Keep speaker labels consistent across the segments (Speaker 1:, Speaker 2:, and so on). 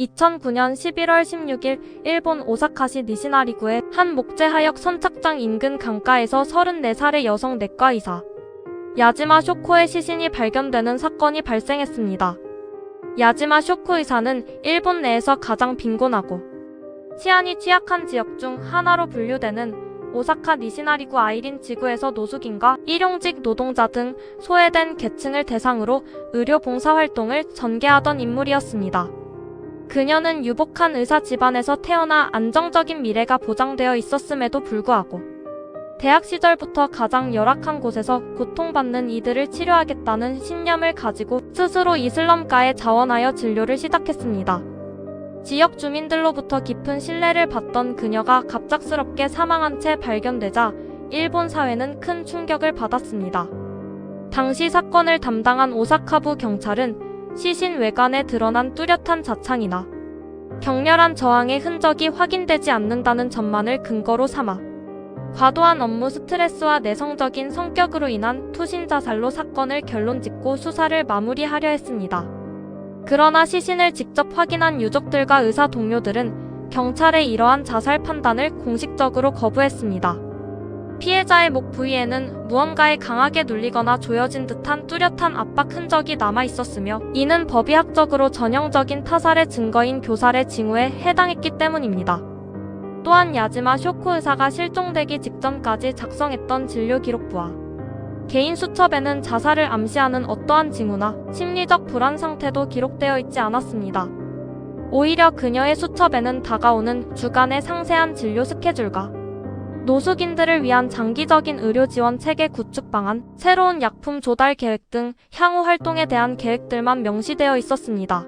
Speaker 1: 2009년 11월 16일 일본 오사카시 니시나리구의 한 목재하역 선착장 인근 강가에서 34살의 여성 내과의사 야지마 쇼코의 시신이 발견되는 사건이 발생했습니다. 야지마 쇼코 의사는 일본 내에서 가장 빈곤하고 치안이 취약한 지역 중 하나로 분류되는 오사카 니시나리구 아이린 지구에서 노숙인과 일용직 노동자 등 소외된 계층을 대상으로 의료 봉사활동을 전개하던 인물이었습니다. 그녀는 유복한 의사 집안에서 태어나 안정적인 미래가 보장되어 있었음에도 불구하고 대학 시절부터 가장 열악한 곳에서 고통받는 이들을 치료하겠다는 신념을 가지고 스스로 이슬람가에 자원하여 진료를 시작했습니다. 지역 주민들로부터 깊은 신뢰를 받던 그녀가 갑작스럽게 사망한 채 발견되자 일본 사회는 큰 충격을 받았습니다. 당시 사건을 담당한 오사카부 경찰은 시신 외관에 드러난 뚜렷한 자창이나 격렬한 저항의 흔적이 확인되지 않는다는 전만을 근거로 삼아 과도한 업무 스트레스와 내성적인 성격으로 인한 투신 자살로 사건을 결론짓고 수사를 마무리하려 했습니다. 그러나 시신을 직접 확인한 유족들과 의사 동료들은 경찰의 이러한 자살 판단을 공식적으로 거부했습니다. 피해자의 목 부위에는 무언가에 강하게 눌리거나 조여진 듯한 뚜렷한 압박 흔적이 남아 있었으며 이는 법의학적으로 전형적인 타살의 증거인 교살의 징후에 해당했기 때문입니다. 또한 야지마 쇼코 의사가 실종되기 직전까지 작성했던 진료 기록부와 개인 수첩에는 자살을 암시하는 어떠한 징후나 심리적 불안 상태도 기록되어 있지 않았습니다. 오히려 그녀의 수첩에는 다가오는 주간의 상세한 진료 스케줄과 노숙인들을 위한 장기적인 의료 지원 체계 구축 방안, 새로운 약품 조달 계획 등 향후 활동에 대한 계획들만 명시되어 있었습니다.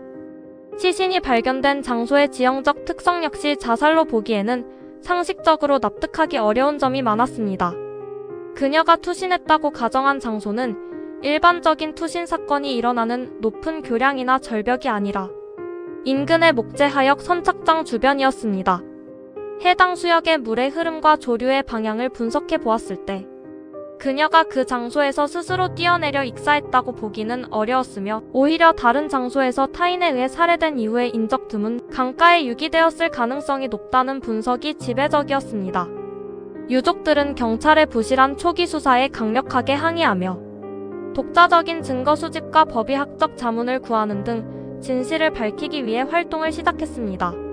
Speaker 1: 시신이 발견된 장소의 지형적 특성 역시 자살로 보기에는 상식적으로 납득하기 어려운 점이 많았습니다. 그녀가 투신했다고 가정한 장소는 일반적인 투신 사건이 일어나는 높은 교량이나 절벽이 아니라 인근의 목재하역 선착장 주변이었습니다. 해당 수역의 물의 흐름과 조류의 방향을 분석해 보았을 때 그녀가 그 장소에서 스스로 뛰어내려 익사했다고 보기는 어려웠으며 오히려 다른 장소에서 타인에 의해 살해된 이후의 인적 드문 강가에 유기되었을 가능성이 높다는 분석이 지배적이었습니다. 유족들은 경찰의 부실한 초기 수사에 강력하게 항의하며 독자적인 증거 수집과 법의학적 자문을 구하는 등 진실을 밝히기 위해 활동을 시작했습니다.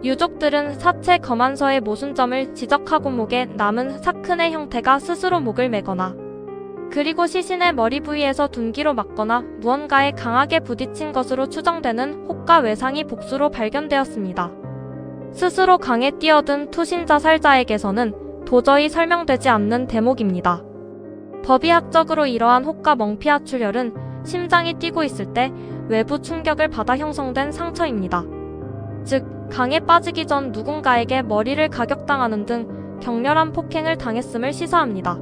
Speaker 1: 유족들은 사체 검안서의 모순점을 지적하고 목에 남은 사큰의 형태가 스스로 목을 매거나 그리고 시신의 머리 부위에서 둔기로 맞거나 무언가에 강하게 부딪힌 것으로 추정되는 혹과 외상이 복수로 발견되었습니다. 스스로 강에 뛰어든 투신 자살자에게서는 도저히 설명되지 않는 대목입니다. 법의학적으로 이러한 혹과 멍피아 출혈은 심장이 뛰고 있을 때 외부 충격을 받아 형성된 상처입니다. 즉, 강에 빠지기 전 누군가에게 머리를 가격당하는 등 격렬한 폭행을 당했음을 시사합니다.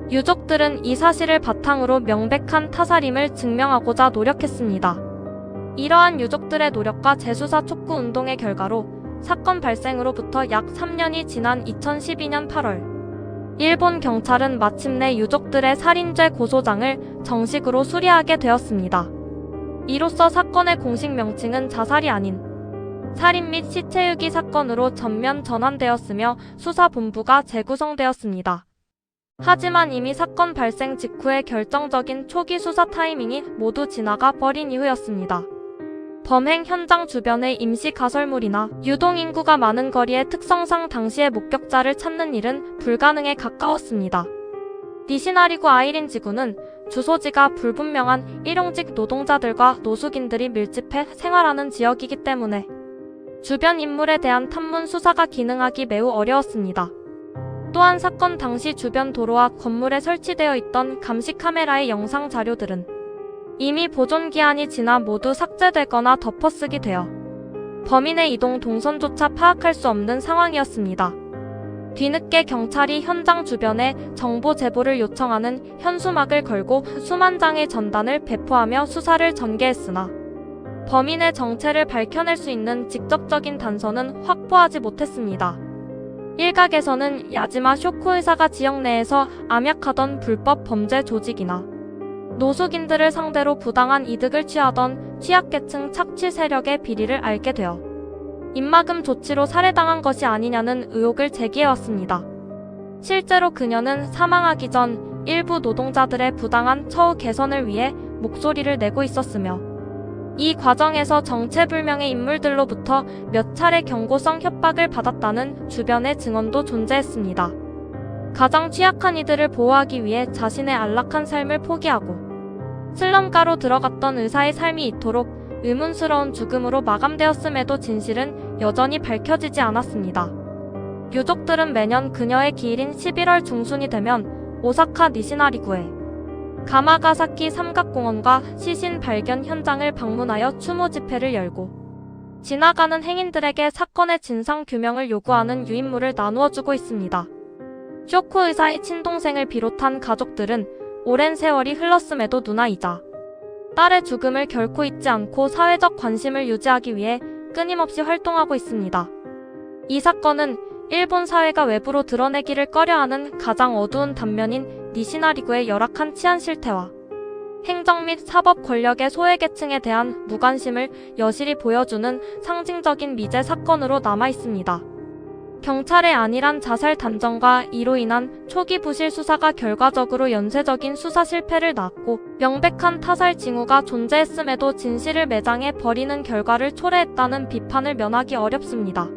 Speaker 1: 유족들은 이 사실을 바탕으로 명백한 타살임을 증명하고자 노력했습니다. 이러한 유족들의 노력과 재수사 촉구 운동의 결과로 사건 발생으로부터 약 3년이 지난 2012년 8월 일본 경찰은 마침내 유족들의 살인죄 고소장을 정식으로 수리하게 되었습니다. 이로써 사건의 공식 명칭은 자살이 아닌 살인 및 시체유기 사건으로 전면 전환되었으며 수사본부가 재구성되었습니다. 하지만 이미 사건 발생 직후의 결정적인 초기 수사 타이밍이 모두 지나가 버린 이후였습니다. 범행 현장 주변의 임시 가설물이나 유동인구가 많은 거리의 특성상 당시의 목격자를 찾는 일은 불가능에 가까웠습니다. 니시나리구 아이린 지구는 주소지가 불분명한 일용직 노동자들과 노숙인들이 밀집해 생활하는 지역이기 때문에 주변 인물에 대한 탐문 수사가 기능하기 매우 어려웠습니다. 또한 사건 당시 주변 도로와 건물에 설치되어 있던 감시 카메라의 영상 자료들은 이미 보존 기한이 지나 모두 삭제되거나 덮어쓰기 되어 범인의 이동 동선조차 파악할 수 없는 상황이었습니다. 뒤늦게 경찰이 현장 주변에 정보 제보를 요청하는 현수막을 걸고 수만 장의 전단을 배포하며 수사를 전개했으나 범인의 정체를 밝혀낼 수 있는 직접적인 단서는 확보하지 못했습니다. 일각에서는 야지마 쇼코 의사가 지역 내에서 암약하던 불법 범죄 조직이나 노숙인들을 상대로 부당한 이득을 취하던 취약계층 착취 세력의 비리를 알게 되어 입막음 조치로 살해당한 것이 아니냐는 의혹을 제기해왔습니다. 실제로 그녀는 사망하기 전 일부 노동자들의 부당한 처우 개선을 위해 목소리를 내고 있었으며 이 과정에서 정체불명의 인물들로부터 몇 차례 경고성 협박을 받았다는 주변의 증언도 존재했습니다. 가장 취약한 이들을 보호하기 위해 자신의 안락한 삶을 포기하고 슬럼가로 들어갔던 의사의 삶이 이토록 의문스러운 죽음으로 마감되었음에도 진실은 여전히 밝혀지지 않았습니다. 유족들은 매년 그녀의 기일인 11월 중순이 되면 오사카 니시나리구의 가마가사키 삼각공원과 시신 발견 현장을 방문하여 추모 집회를 열고 지나가는 행인들에게 사건의 진상 규명을 요구하는 유인물을 나누어주고 있습니다. 쇼코 의사의 친동생을 비롯한 가족들은 오랜 세월이 흘렀음에도 누나이자 딸의 죽음을 결코 잊지 않고 사회적 관심을 유지하기 위해 끊임없이 활동하고 있습니다. 이 사건은 일본 사회가 외부로 드러내기를 꺼려하는 가장 어두운 단면인 니시나리구의 열악한 치안 실태와 행정 및 사법 권력의 소외계층에 대한 무관심을 여실히 보여주는 상징적인 미제 사건으로 남아있습니다. 경찰의 안일한 자살 단정과 이로 인한 초기 부실 수사가 결과적으로 연쇄적인 수사 실패를 낳았고 명백한 타살 징후가 존재했음에도 진실을 매장해 버리는 결과를 초래했다는 비판을 면하기 어렵습니다.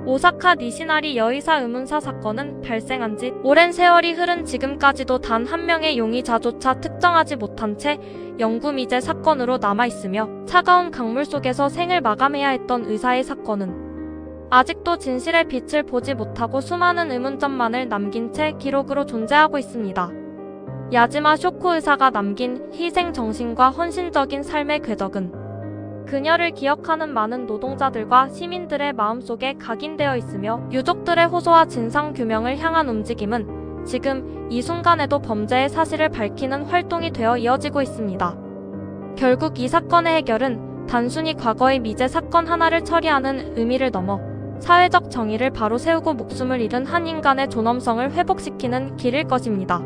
Speaker 1: 오사카 니시나리 여의사 의문사 사건은 발생한 지 오랜 세월이 흐른 지금까지도 단 한 명의 용의자조차 특정하지 못한 채 영구미제 사건으로 남아있으며 차가운 강물 속에서 생을 마감해야 했던 의사의 사건은 아직도 진실의 빛을 보지 못하고 수많은 의문점만을 남긴 채 기록으로 존재하고 있습니다. 야지마 쇼코 의사가 남긴 희생 정신과 헌신적인 삶의 궤적은 그녀를 기억하는 많은 노동자들과 시민들의 마음속에 각인되어 있으며 유족들의 호소와 진상규명을 향한 움직임은 지금 이 순간에도 범죄의 사실을 밝히는 활동이 되어 이어지고 있습니다. 결국 이 사건의 해결은 단순히 과거의 미제 사건 하나를 처리하는 의미를 넘어 사회적 정의를 바로 세우고 목숨을 잃은 한 인간의 존엄성을 회복시키는 길일 것입니다.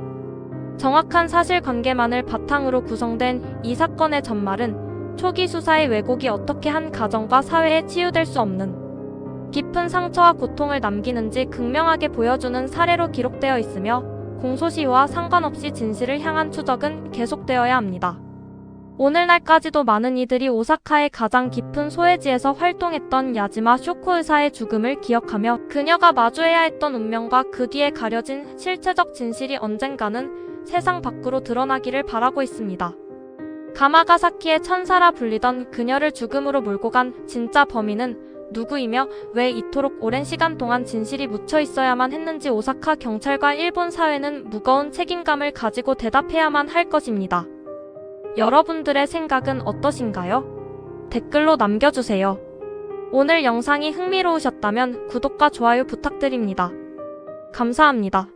Speaker 1: 정확한 사실관계만을 바탕으로 구성된 이 사건의 전말은 초기 수사의 왜곡이 어떻게 한 가정과 사회에 치유될 수 없는 깊은 상처와 고통을 남기는지 극명하게 보여주는 사례로 기록되어 있으며 공소시효와 상관없이 진실을 향한 추적은 계속되어야 합니다. 오늘날까지도 많은 이들이 오사카의 가장 깊은 소외지에서 활동했던 야지마 쇼코 의사의 죽음을 기억하며 그녀가 마주해야 했던 운명과 그 뒤에 가려진 실체적 진실이 언젠가는 세상 밖으로 드러나기를 바라고 있습니다. 가마가사키의 천사라 불리던 그녀를 죽음으로 몰고 간 진짜 범인은 누구이며 왜 이토록 오랜 시간 동안 진실이 묻혀 있어야만 했는지 오사카 경찰과 일본 사회는 무거운 책임감을 가지고 대답해야만 할 것입니다. 여러분들의 생각은 어떠신가요? 댓글로 남겨주세요. 오늘 영상이 흥미로우셨다면 구독과 좋아요 부탁드립니다. 감사합니다.